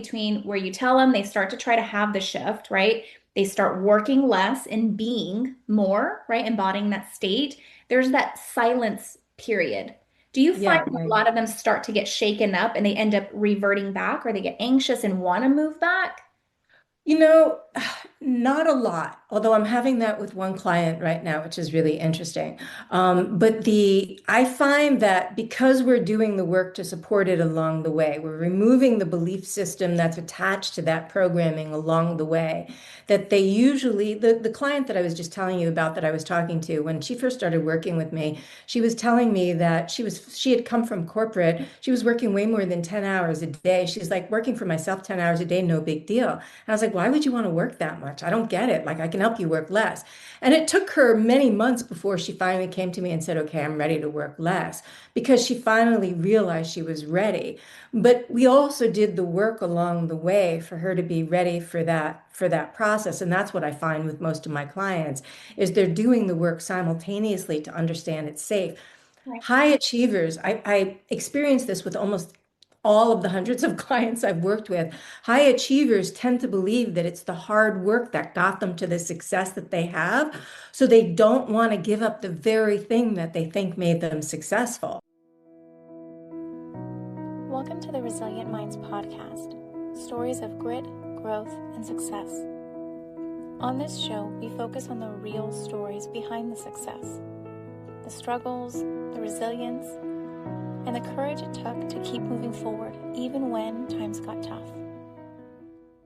between where you tell them they start to try to have the shift, right? They start working less and being more, right? Embodying that state. There's that silence period. Do you find Yeah, a yeah. lot of them start to get shaken up and they end up reverting back, or they get anxious and want to move back? You know, not a lot, although I'm having that with one client right now, which is really interesting. But I find that because we're doing the work to support it along the way, we're removing the belief system that's attached to that programming along the way, that they usually, the client that I was just telling you about that I was talking to, when she first started working with me, she was telling me that she had come from corporate. She was working way more than 10 hours a day. She's like, working for myself 10 hours a day, no big deal. And I was like, why would you want to work that much? I don't get it. Like, I can help you work less. And it took her many months before she finally came to me and said, okay, I'm ready to work less, because she finally realized she was ready. But we also did the work along the way for her to be ready for that process. And that's what I find with most of my clients is they're doing the work simultaneously to understand it's safe. Right. High achievers, I experience this with almost all of the hundreds of clients I've worked with. High achievers tend to believe that it's the hard work that got them to the success that they have. So they don't want to give up the very thing that they think made them successful. Welcome to the Resilient Minds podcast, stories of grit, growth, and success. On this show, we focus on the real stories behind the success, the struggles, the resilience, and the courage it took to keep moving forward even when times got tough.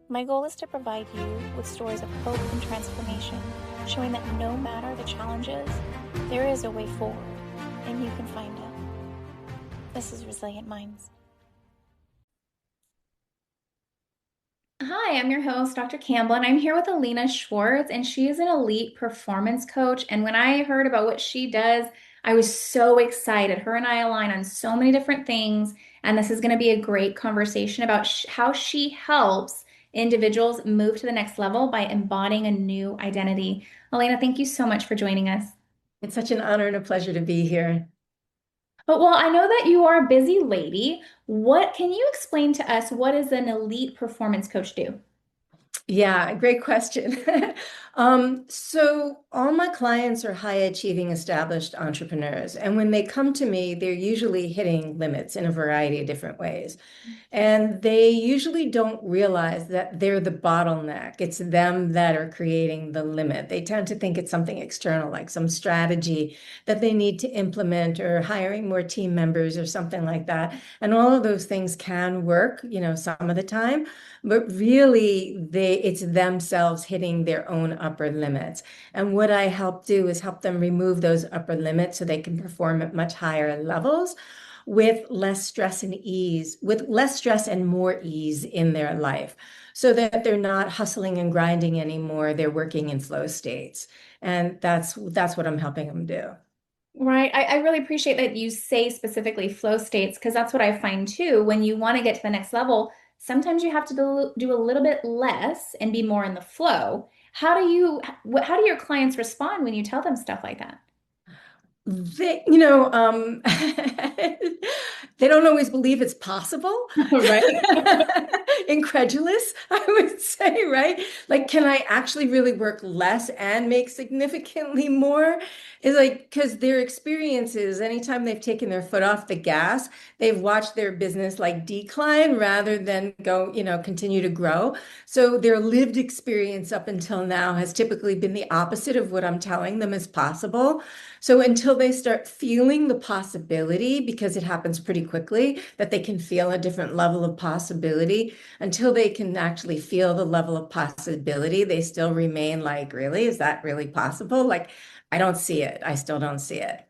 My goal is to provide you with stories of hope and transformation, showing that no matter the challenges, there is a way forward, and you can find it. This is Resilient Minds. Hi, I'm your host, Dr. Campbell, and I'm here with Alaina Schwartz, and she is an elite performance coach. And when I heard about what she does, I was so excited. Her and I align on so many different things, and this is going to be a great conversation about how she helps individuals move to the next level by embodying a new identity. Alaina, thank you so much for joining us. It's such an honor and a pleasure to be here. But well, I know that you are a busy lady. What can you explain to us? What does an elite performance coach do? Yeah, great question. So all my clients are high achieving established entrepreneurs. And when they come to me, they're usually hitting limits in a variety of different ways. And they usually don't realize that they're the bottleneck. It's them that are creating the limit. They tend to think it's something external, like some strategy that they need to implement or hiring more team members or something like that. And all of those things can work, some of the time, but really it's themselves hitting their own upper limits. And what I help do is help them remove those upper limits so they can perform at much higher levels with less stress and ease, with less stress and more ease in their life, so that they're not hustling and grinding anymore. They're working in flow states. And that's what I'm helping them do. Right. I really appreciate that you say specifically flow states because that's what I find too. When you want to get to the next level, sometimes you have to do a little bit less and be more in the flow. How do your clients respond when you tell them stuff like that? They, they don't always believe it's possible. Right. Incredulous, I would say, right? Like, can I actually really work less and make significantly more? Is like, because their experiences, anytime they've taken their foot off the gas, they've watched their business like decline rather than go, continue to grow. So their lived experience up until now has typically been the opposite of what I'm telling them is possible. So until they start feeling the possibility, because it happens pretty quickly, that they can feel a different level of possibility, until they can actually feel the level of possibility, they still remain like, really? Is that really possible? Like, I don't see it. I still don't see it.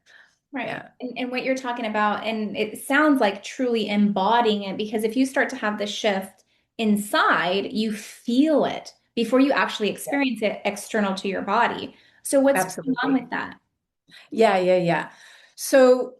Right. Yeah. And what you're talking about, and it sounds like truly embodying it, because if you start to have the shift inside, you feel it before you actually Yeah, experience it external to your body. So what's going on absolutely. with that? Yeah, yeah, yeah. So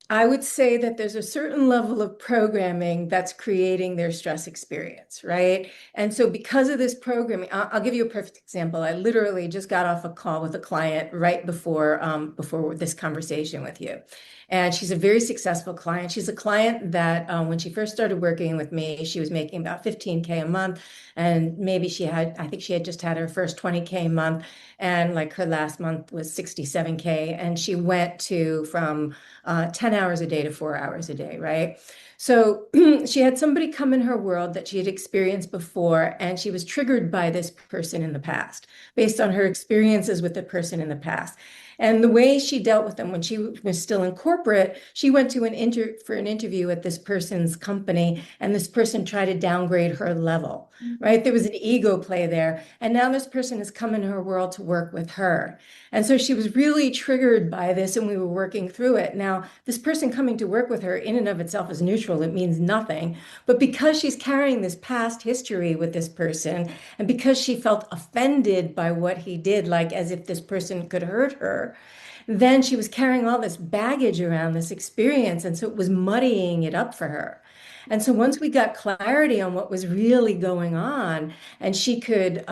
I would say that there's a certain level of programming that's creating their stress experience, right? And so because of this programming, I'll give you a perfect example. I literally just got off a call with a client right before this conversation with you. And she's a very successful client. She's a client that when she first started working with me, she was making about 15K a month. And maybe I think she had just had her first 20K a month. And like her last month was 67K. And she went to from 10 hours a day to 4 hours a day, right? So she had somebody come in her world that she had experienced before, and she was triggered by this person in the past, based on her experiences with the person in the past. And the way she dealt with them when she was still in corporate, she went to for an interview at this person's company, and this person tried to downgrade her level, right? There was an ego play there. And now this person has come in her world to work with her. And so she was really triggered by this, and we were working through it. Now, this person coming to work with her in and of itself is neutral. It means nothing. But because she's carrying this past history with this person, and because she felt offended by what he did, like as if this person could hurt her, then she was carrying all this baggage around this experience. And so it was muddying it up for her. And so once we got clarity on what was really going on, and she could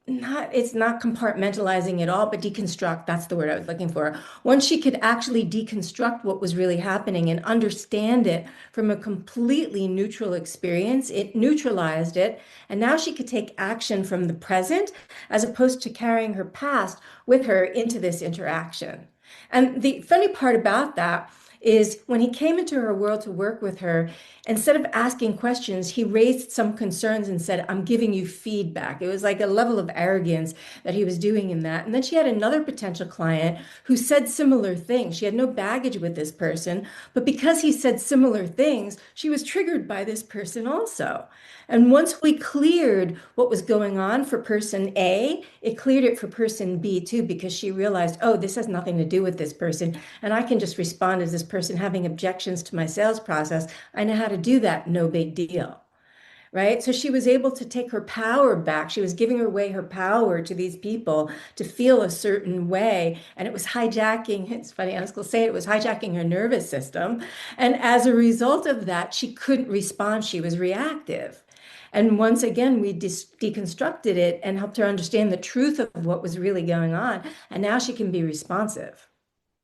it's not compartmentalizing at all, but deconstruct, that's the word I was looking for. Once she could actually deconstruct what was really happening and understand it from a completely neutral experience, it neutralized it. And now she could take action from the present as opposed to carrying her past with her into this interaction. And the funny part about that is when he came into her world to work with her, instead of asking questions, he raised some concerns and said, I'm giving you feedback. It was like a level of arrogance that he was doing in that. And then she had another potential client who said similar things. She had no baggage with this person, but because he said similar things, she was triggered by this person also. And once we cleared what was going on for person A, it cleared it for person B too, because she realized, oh, this has nothing to do with this person. And I can just respond as this person having objections to my sales process. I know how to do that. No big deal. Right. So she was able to take her power back. She was giving away her power to these people to feel a certain way. And it was hijacking. It's funny, I was going to say it was hijacking her nervous system. And as a result of that, she couldn't respond. She was reactive. And once again, we deconstructed it and helped her understand the truth of what was really going on. And now she can be responsive.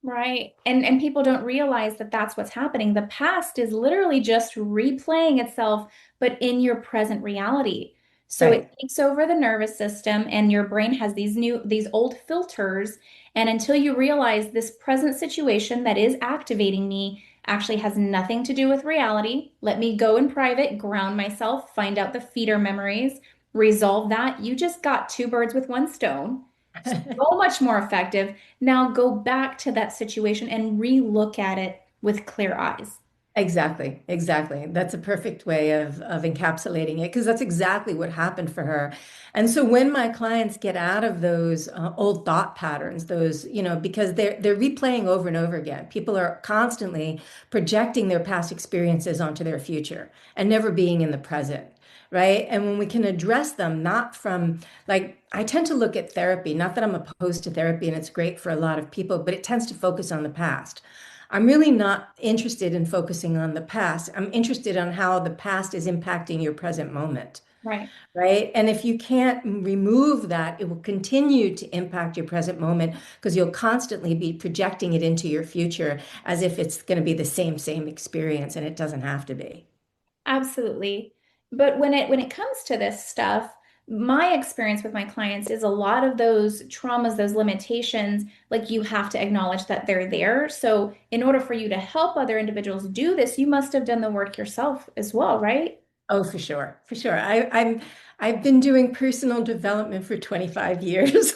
Right. And people don't realize that that's what's happening. The past is literally just replaying itself, but in your present reality. So it Right. takes over the nervous system and your brain has these old filters. And until you realize this present situation that is activating me actually has nothing to do with reality, let me go in private, ground myself, find out the feeder memories, resolve that. You just got two birds with one stone. So much more effective. Now go back to that situation and re-look at it with clear eyes. Exactly, exactly. That's a perfect way of encapsulating it because that's exactly what happened for her. And so when my clients get out of those old thought patterns, those, because they're replaying over and over again. People are constantly projecting their past experiences onto their future and never being in the present, right? And when we can address them, not from like I tend to look at therapy, not that I'm opposed to therapy and it's great for a lot of people, but it tends to focus on the past. I'm really not interested in focusing on the past. I'm interested on how the past is impacting your present moment, Right. right? And if you can't remove that, it will continue to impact your present moment because you'll constantly be projecting it into your future as if it's going to be the same experience, and it doesn't have to be. Absolutely. But when it comes to this stuff, my experience with my clients is a lot of those traumas, those limitations, like you have to acknowledge that they're there. So in order for you to help other individuals do this, you must have done the work yourself as well, right? Oh, for sure, for sure. I've been doing personal development for 25 years.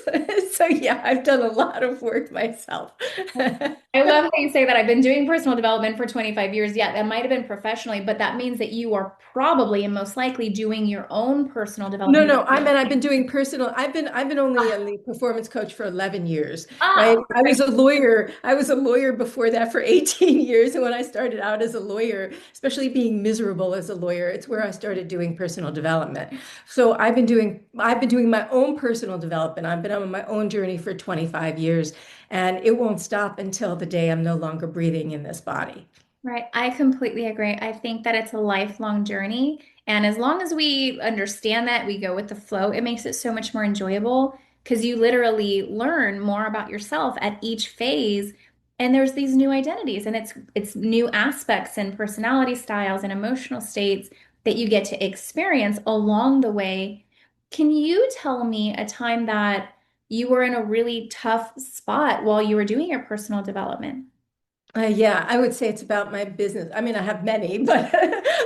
So yeah, I've done a lot of work myself. I love how you say that. I've been doing personal development for 25 years. Yeah, that might have been professionally, but that means that you are probably and most likely doing your own personal No, development. no, I've been doing personal. I've been only a lead performance coach for 11 years, right? Ah, I was a lawyer. I was a lawyer before that for 18 years. And when I started out as a lawyer, especially being miserable as a lawyer, it's where I started doing personal development. So I've been doing my own personal development. I've been on my own journey for 25 years, and it won't stop until the day I'm no longer breathing in this body. right. I completely agree. I think that it's a lifelong journey. And as long as we understand that, we go with the flow, it makes it so much more enjoyable because you literally learn more about yourself at each phase. And there's these new identities and it's new aspects and personality styles and emotional states that you get to experience along the way. Can you tell me a time that you were in a really tough spot while you were doing your personal development? Yeah, I would say it's about my business. I mean, I have many, but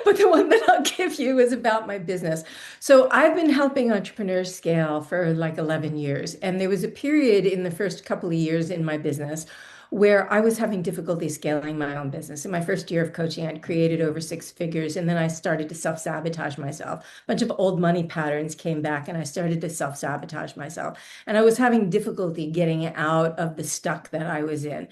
but the one that I'll give you is about my business. So I've been helping entrepreneurs scale for like 11 years, and there was a period in the first couple of years in my business where I was having difficulty scaling my own business. In my first year of coaching, I'd created over six figures, and then I started to self-sabotage myself. A bunch of old money patterns came back, and I started to self-sabotage myself. And I was having difficulty getting out of the stuck that I was in.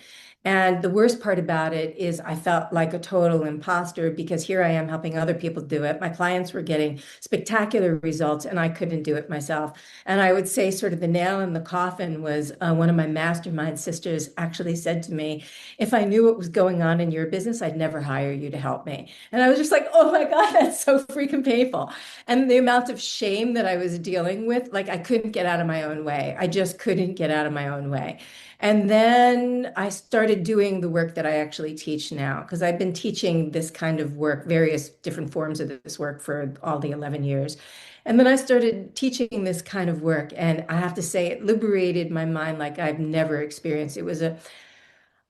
And the worst part about it is I felt like a total imposter because here I am helping other people do it. My clients were getting spectacular results and I couldn't do it myself. And I would say sort of the nail in the coffin was one of my mastermind sisters actually said to me, if I knew what was going on in your business, I'd never hire you to help me. And I was just like, oh my God, that's so freaking painful. And the amount of shame that I was dealing with, like I couldn't get out of my own way. I just couldn't get out of my own way. And then I started doing the work that I actually teach now, because I've been teaching this kind of work, various different forms of this work for all the 11 years. And then I started teaching this kind of work, and I have to say, it liberated my mind like I've never experienced.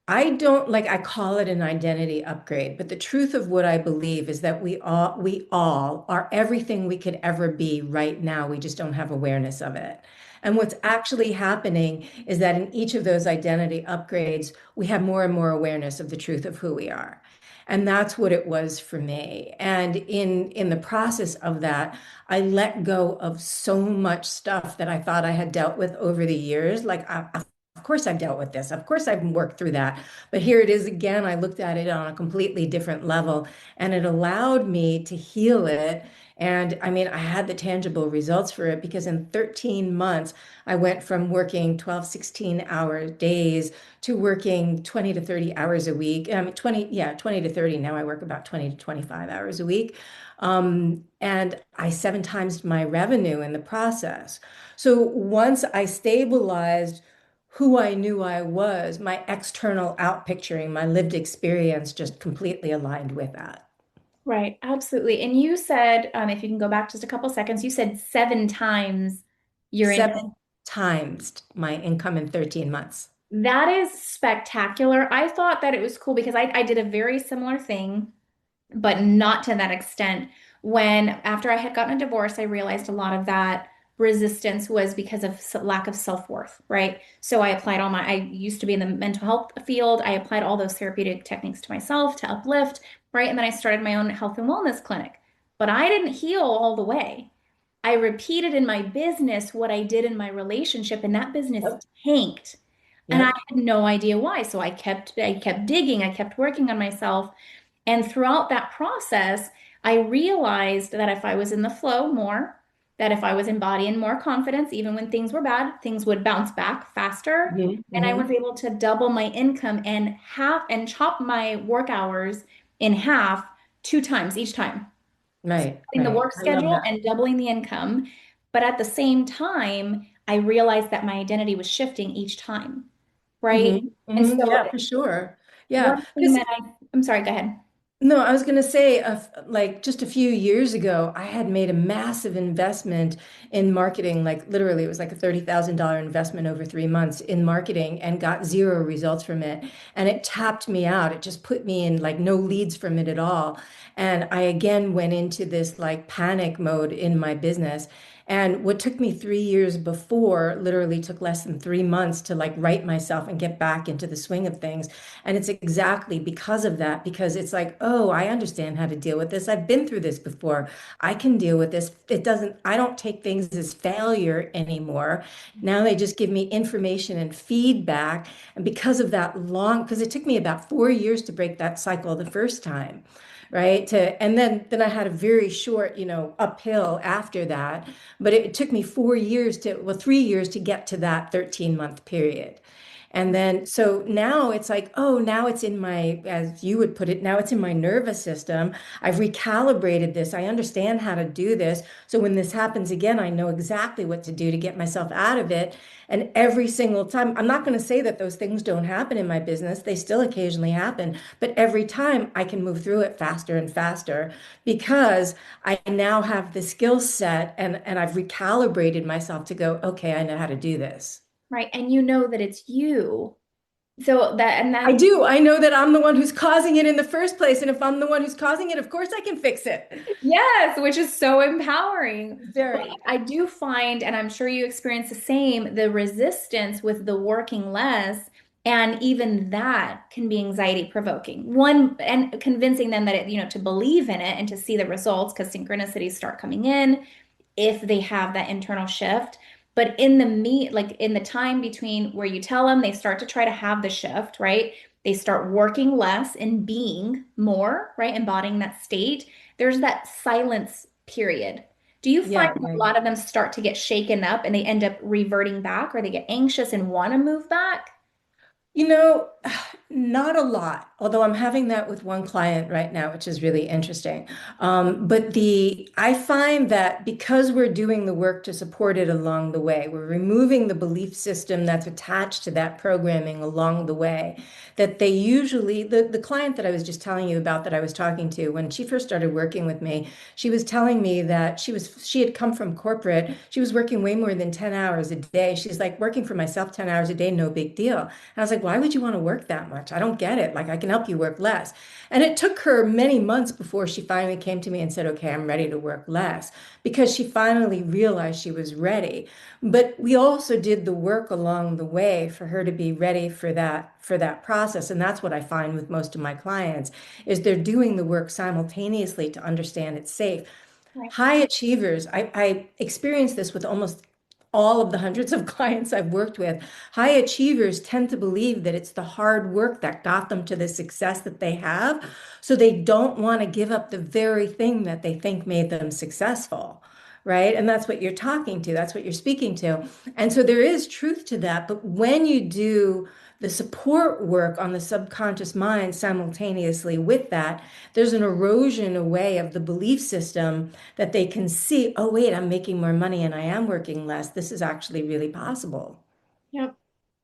I don't like, I call it an identity upgrade, but the truth of what I believe is that we all are everything we could ever be right now. We just don't have awareness of it. And what's actually happening is that in each of those identity upgrades, we have more and more awareness of the truth of who we are. And that's what it was for me. And in the process of that, I let go of so much stuff that I thought I had dealt with over the years. Of course I've dealt with this. Of course I've worked through that. But here it is again. I looked at it on a completely different level and it allowed me to heal it. And I mean, I had the tangible results for it because in 13 months, I went from working 12, 16-hour days to working 20 to 30 hours a week. 20, yeah, 20 to 30. Now I work about 20 to 25 hours a week. And I seven times my revenue in the process. So once I stabilized who I knew I was, my external outpicturing, my lived experience just completely aligned with that. Right, absolutely. And you said, if you can go back just a couple seconds, you said seven times your income. Seven times my income in 13 months. That is spectacular. I thought that it was cool because I did a very similar thing, but not to that extent. When after I had gotten a divorce, I realized a lot of that resistance was because of lack of self-worth, right? So I applied I used to be in the mental health field. I applied all those therapeutic techniques to myself to uplift, right? And then I started my own health and wellness clinic. But I didn't heal all the way. I repeated in my business what I did in my relationship, and that business Yep. tanked. And I Yep. had no idea why. So I kept digging, I kept working on myself. And throughout that process, I realized that if I was in the flow more, that if I was embodying more confidence, even when things were bad, things would bounce back faster. Mhm, And I was mhm. able to double my income and chop my work hours in half two times each time. So Right, cutting the right. work I love schedule that. and doubling the income. But at the same time, I realized that my identity was shifting each time, right? Hmm, And hmm. so Yeah, for sure. Yeah, one thing because that I'm sorry, go ahead. no, I was going to say, like just a few years ago, I had made a massive investment in marketing. Like literally, it was like a $30,000 investment over 3 months in marketing and got zero results from it. And it tapped me out. It just put me in like no leads from it at all. And I again went into this like panic mode in my business. And what took me 3 years before literally took less than 3 months to like right myself and get back into the swing of things. And it's exactly because of that, because it's like, oh, I understand how to deal with this. I've been through this before. I can deal with this. I don't take things as failure anymore. Now they just give me information and feedback. And because it took me about 4 years to break that cycle the first time. Right. And then I had a very short, uphill after that. But it took me 4 years 3 years to get to that 13-month period. And then, so now it's like, oh, now it's in my, as you would put it, now it's in my nervous system. I've recalibrated this. I understand how to do this. So when this happens again, I know exactly what to do to get myself out of it. And every single time, I'm not going to say that those things don't happen in my business. They still occasionally happen. But every time I can move through it faster and faster because I now have the skill set and I've recalibrated myself to go, okay, I know how to do this. Right. And you know that it's you. So that, and I that, do. I know that I'm the one who's causing it in the first place. And if I'm the one who's causing it, of course I can fix it. yes, which is so empowering. But Very. I do find, and I'm sure you experience the same, the resistance with the working less. And even that can be anxiety provoking. One, and convincing them that to believe in it and to see the results because synchronicities start coming in if they have that internal shift. But in the meet, like in the time between where you tell them they start to try to have the shift, right? They start working less and being more, right? Embodying that state. There's that silence period. Do you find Yeah, that a right. lot of them start to get shaken up and they end up reverting back or they get anxious and want to move back? You know, not a lot, although I'm having that with one client right now, which is really interesting. But I find that because we're doing the work to support it along the way, we're removing the belief system that's attached to that programming along the way, that they usually, the client that I was just telling you about that I was talking to, when she first started working with me, she was telling me that she had come from corporate. She was working way more than 10 hours a day. She's like, working for myself 10 hours a day, no big deal. And I was like, why would you want to work that much? I don't get it. Like, I can help you work less. And it took her many months before she finally came to me and said, okay, I'm ready to work less because she finally realized she was ready. But we also did the work along the way for her to be ready for that process. And that's what I find with most of my clients is they're doing the work simultaneously to understand it's safe. Right. High achievers, I experience this with almost all of the hundreds of clients I've worked with. High achievers tend to believe that it's the hard work that got them to the success that they have. So they don't want to give up the very thing that they think made them successful. Right. And that's what you're talking to. That's what you're speaking to. And so there is truth to that. But when you do the support work on the subconscious mind simultaneously with that, there's an erosion away of the belief system that they can see, oh, wait, I'm making more money and I am working less. This is actually really possible. Yep,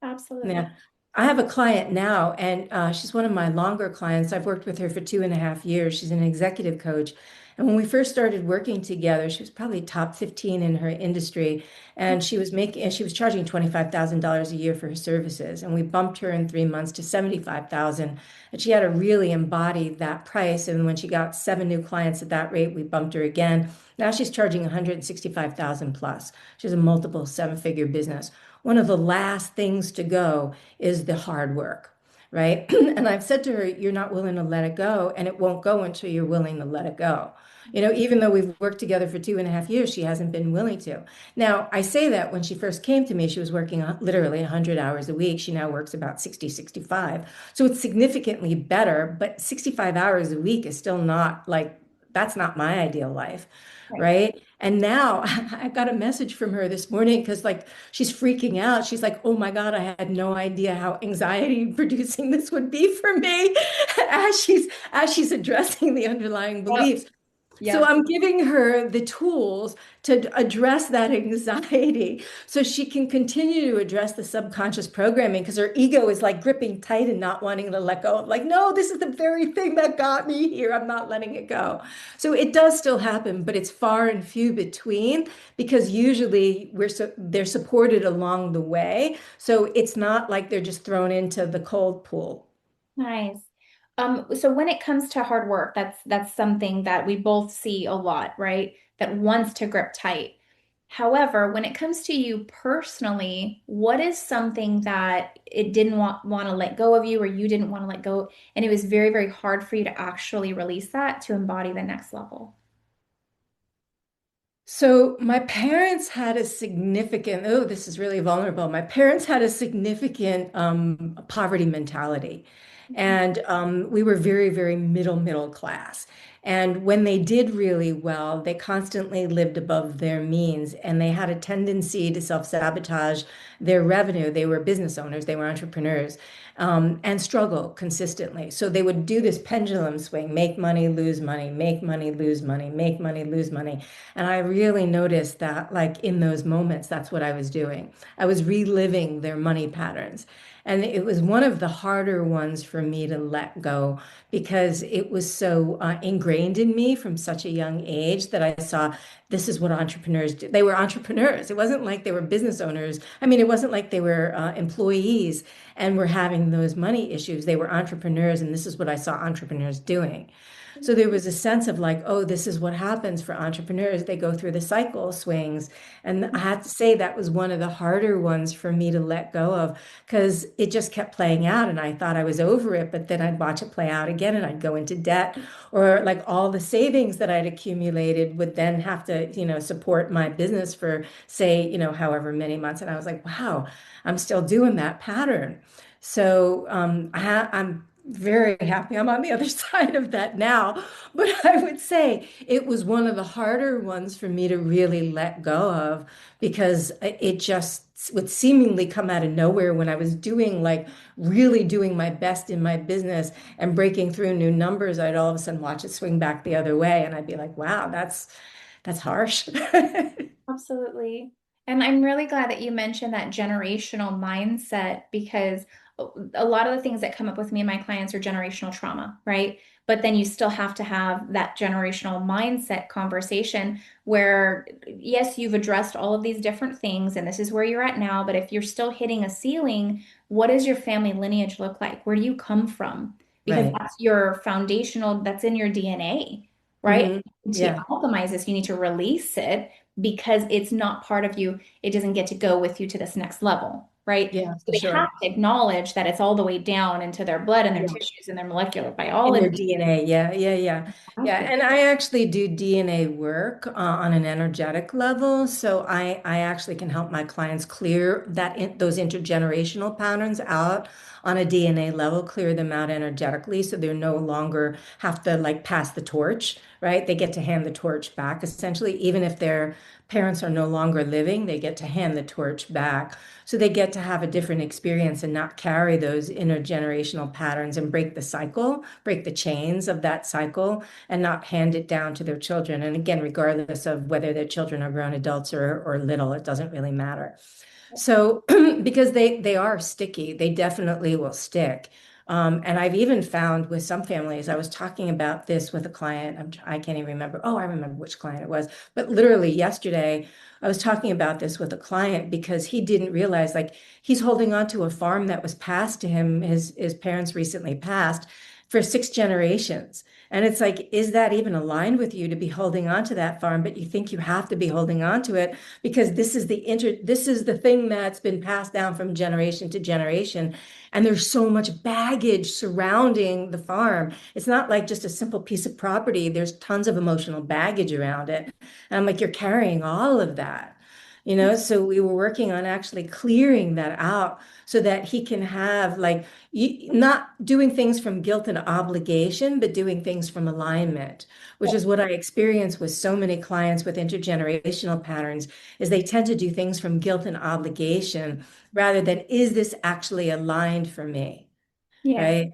absolutely. Yeah. I have a client now, and she's one of my longer clients. I've worked with her for 2.5 years. She's an executive coach. And when we first started working together, she was probably top 15 in her industry. And she was charging $25,000 a year for her services. And we bumped her in 3 months to 75,000. And she had to really embody that price. And when she got 7 new clients at that rate, we bumped her again. Now she's charging 165,000 plus. She has a multiple seven-figure business. One of the last things to go is the hard work, right? And I've said to her, you're not willing to let it go, and it won't go until you're willing to let it go. Even though we've worked together for 2.5 years, she hasn't been willing to. Now, I say that when she first came to me, she was working literally 100 hours a week. She now works about 60, 65. So it's significantly better, but 65 hours a week is still not like, that's not my ideal life, Right. right? And now I got a message from her this morning because like she's freaking out. She's like, "Oh my God, I had no idea how anxiety producing this would be for me," as she's addressing the underlying Yep. beliefs. So Yep. I'm giving her the tools to address that anxiety so she can continue to address the subconscious programming because her ego is like gripping tight and not wanting to let go of like, no, this is the very thing that got me here. I'm not letting it go. So it does still happen, but it's far and few between because usually they're supported along the way. So it's not like they're just thrown into the cold pool. Nice. So when it comes to hard work, that's something that we both see a lot, right? That wants to grip tight. However, when it comes to you personally, what is something that it didn't want to let go of you or you didn't want to let go, and it was very, very hard for you to actually release that to embody the next level? So my parents had a significant, oh, this is really vulnerable. My parents had a significant poverty mentality. And we were very, very middle class. And when they did really well, they constantly lived above their means and they had a tendency to self-sabotage their revenue. They were business owners, they were entrepreneurs, and struggle consistently. So they would do this pendulum swing, make money, lose money, make money, lose money, make money, lose money. And I really noticed that, like in those moments, that's what I was doing. I was reliving their money patterns. And it was one of the harder ones for me to let go because it was so ingrained in me from such a young age that I saw this is what entrepreneurs do. They were entrepreneurs. It wasn't like they were business owners. I mean, it wasn't like they were employees and were having those money issues. They were entrepreneurs, and this is what I saw entrepreneurs doing. So there was a sense of like, oh, this is what happens for entrepreneurs. They go through the cycle swings. And I have to say that was one of the harder ones for me to let go of because it just kept playing out. And I thought I was over it, but then I'd watch it play out again and I'd go into debt or like all the savings that I'd accumulated would then have to, support my business for say, however many months. And I was like, wow, I'm still doing that pattern. So I'm very happy I'm on the other side of that now. But I would say it was one of the harder ones for me to really let go of because it just would seemingly come out of nowhere when I was doing like really doing my best in my business and breaking through new numbers. I'd all of a sudden watch it swing back the other way. And I'd be like, wow, that's harsh. Absolutely. And I'm really glad that you mentioned that generational mindset because a lot of the things that come up with me and my clients are generational trauma, right? But then you still have to have that generational mindset conversation where, yes, you've addressed all of these different things and this is where you're at now. But if you're still hitting a ceiling, what does your family lineage look like? Where do you come from? Because Right. that's your foundational, that's in your DNA, right? Hmm. To Yeah. alchemize this, you need to release it because it's not part of you. It doesn't get to go with you to this next level, right? Yeah, So for they have sure. to acknowledge that it's all the way down into their blood and their tissues and their molecular In their biology. DNA. Yeah, yeah, yeah. Yeah. Exactly. And I actually do DNA work on an energetic level. So I actually can help my clients clear those intergenerational patterns out on a DNA level, clear them out energetically. So they're no longer have to like pass the torch, right? They get to hand the torch back essentially, even if their parents are no longer living, they get to hand the torch back. So they get to have a different experience and not carry those intergenerational patterns and break the cycle, break the chains of that cycle, and not hand it down to their children. And again, regardless of whether their children are grown adults or little, it doesn't really matter. So because they are sticky, they definitely will stick. And I've even found with some families, I was talking about this with a client. I can't even remember. Oh, I remember which client it was. But literally yesterday, I was talking about this with a client because he didn't realize like he's holding on to a farm that was passed to him. His parents recently passed for 6 generations. And it's like, is that even aligned with you to be holding on to that farm? But you think you have to be holding on to it because this is the thing that's been passed down from generation to generation. And there's so much baggage surrounding the farm. It's not like just a simple piece of property. There's tons of emotional baggage around it. And I'm like, you're carrying all of that. So we were working on actually clearing that out so that he can have like not doing things from guilt and obligation, but doing things from alignment, which is what I experience with so many clients with intergenerational patterns, is they tend to do things from guilt and obligation rather than, is this actually aligned for me? Yes. Right? I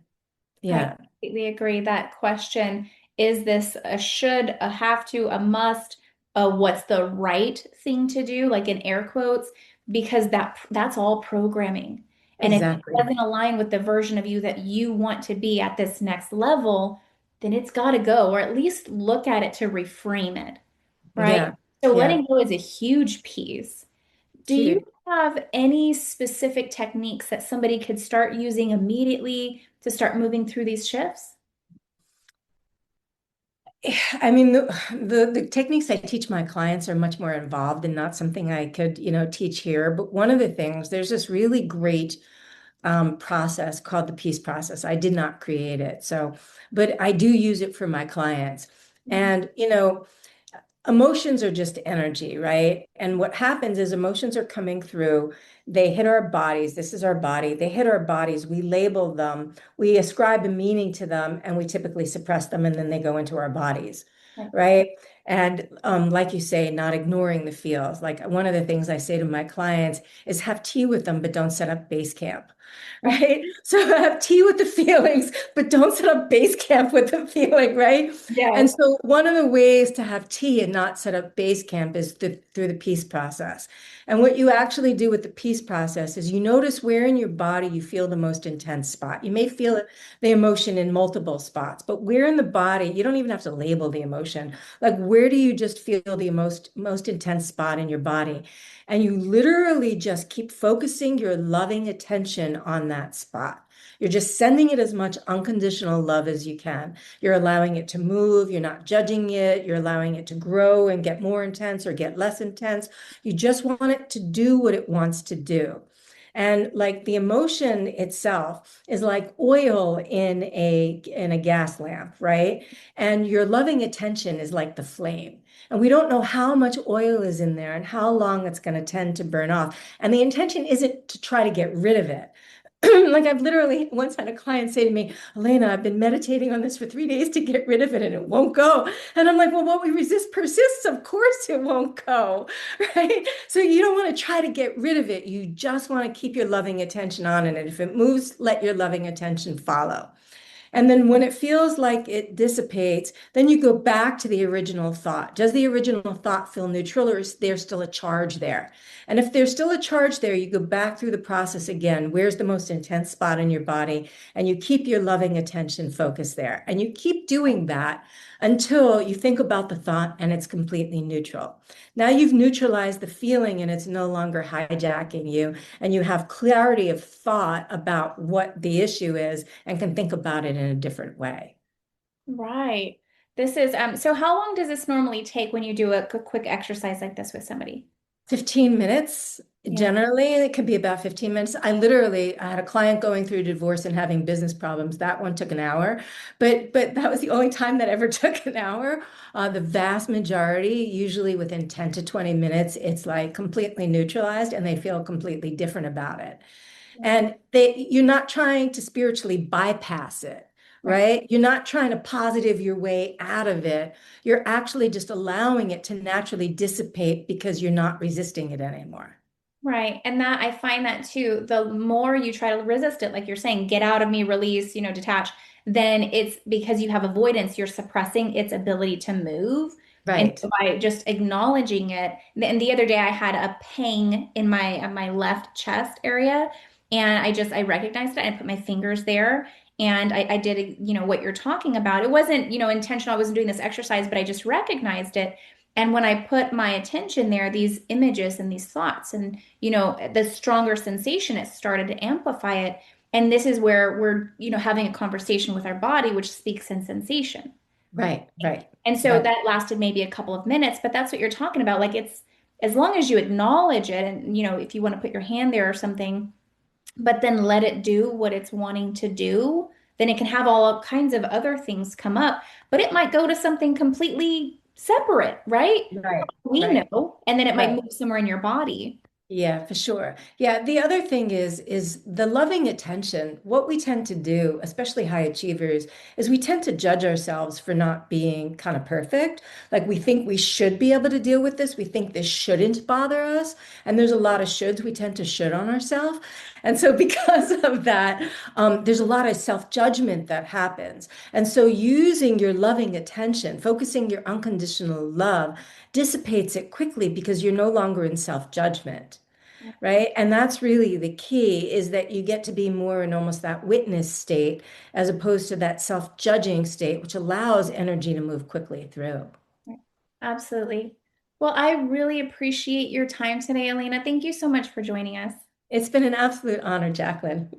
Yeah, completely agree. That question, is this a should, a have to, a must, a what's the right thing to do, like in air quotes, because that's all programming. And if it exactly. doesn't align with the version of you that you want to be at this next level, then it's got to go, or at least look at it to reframe it, right? Yeah, So yeah. letting go is a huge piece. Do you Huge. have any specific techniques that somebody could start using immediately to start moving through these shifts? I mean, the techniques I teach my clients are much more involved and not something I could, teach here. But one of the things, there's this really great process called the peace process. I did not create it. So, but I do use it for my clients. And, emotions are just energy, right? And what happens is emotions are coming through, they hit our bodies. This is our body. They hit our bodies. We label them, we ascribe a meaning to them, and we typically suppress them, and then they go into our bodies, Right. right? And like you say, not ignoring the feels. Like one of the things I say to my clients is have tea with them, but don't set up base camp, right? So have tea with the feelings, but don't set up base camp with the feeling, right? And Yes. so one of the ways to have tea and not set up base camp is through the peace process. And what you actually do with the peace process is you notice where in your body you feel the most intense spot. You may feel the emotion in multiple spots, but where in the body, you don't even have to label the emotion. Like where do you just feel the most intense spot in your body? And you literally just keep focusing your loving attention on that spot. You're just sending it as much unconditional love as you can. You're allowing it to move. You're not judging it. You're allowing it to grow and get more intense or get less intense. You just want it to do what it wants to do. And like the emotion itself is like oil in a gas lamp, right? And your loving attention is like the flame. And we don't know how much oil is in there and how long it's going to tend to burn off. And the intention isn't to try to get rid of it. Like I've literally once had a client say to me, Alaina, I've been meditating on this for 3 days to get rid of it and it won't go. And I'm like, well, what we resist persists. Of course it won't go, right? So you don't want to try to get rid of it. You just want to keep your loving attention on it. And if it moves, let your loving attention follow. And then when it feels like it dissipates, then you go back to the original thought. Does the original thought feel neutral or is there still a charge there? And if there's still a charge there, you go back through the process again. Where's the most intense spot in your body? And you keep your loving attention focused there. And you keep doing that until you think about the thought and it's completely neutral. Now you've neutralized the feeling and it's no longer hijacking you. And you have clarity of thought about what the issue is and can think about it in a different way. Right. This is so how long does this normally take when you do a quick exercise like this with somebody? 15 minutes. Yeah. Generally, it could be about 15 minutes. I had a client going through divorce and having business problems. That one took an hour, but that was the only time that ever took an hour. The vast majority, usually within 10 to 20 minutes, it's like completely neutralized and they feel completely different about it. And you're not trying to spiritually bypass it, Right. right? You're not trying to positive your way out of it. You're actually just allowing it to naturally dissipate because you're not resisting it anymore. Right. And that I find that too, the more you try to resist it, like you're saying, get out of me, release, detach, then it's because you have avoidance, you're suppressing its ability to move. And Right. so by just acknowledging it, and the other day I had a pang in my left chest area, and I recognized it. I put my fingers there, and I did, what you're talking about. It wasn't, intentional. I wasn't doing this exercise, but I just recognized it. And when I put my attention there, these images and these thoughts and the stronger sensation, it started to amplify it. And this is where we're, having a conversation with our body, which speaks in sensation. Right. Right. And so Right. that lasted maybe a couple of minutes, but that's what you're talking about. Like it's as long as you acknowledge it and, if you want to put your hand there or something, but then let it do what it's wanting to do, then it can have all kinds of other things come up, but it might go to something completely separate, right? Right. We Right. know, and then it might Right. move somewhere in your body. Yeah, for sure. Yeah, the other thing is the loving attention. What we tend to do, especially high achievers, is we tend to judge ourselves for not being kind of perfect. Like we think we should be able to deal with this. We think this shouldn't bother us. And there's a lot of shoulds. We tend to should on ourselves. And so because of that, there's a lot of self-judgment that happens. And so using your loving attention, focusing your unconditional love dissipates it quickly because you're no longer in self-judgment, right? And that's really the key is that you get to be more in almost that witness state as opposed to that self-judging state, which allows energy to move quickly through. Absolutely. Well, I really appreciate your time today, Alaina. Thank you so much for joining us. It's been an absolute honor, Jacqueline.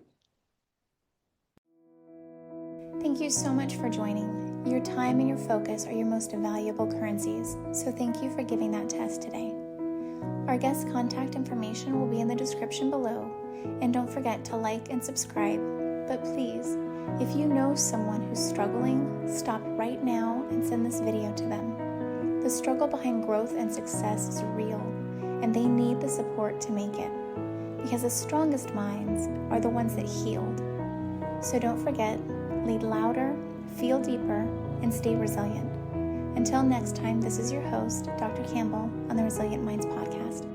Thank you so much for joining. Your time and your focus are your most valuable currencies, so thank you for giving that to us today. Our guest contact information will be in the description below, and don't forget to like and subscribe. But please, if you know someone who's struggling, stop right now and send this video to them. The struggle behind growth and success is real, and they need the support to make it, because the strongest minds are the ones that healed. So don't forget, lead louder, feel deeper, and stay resilient. Until next time, this is your host, Dr. Campbell, on the Resilient Minds podcast.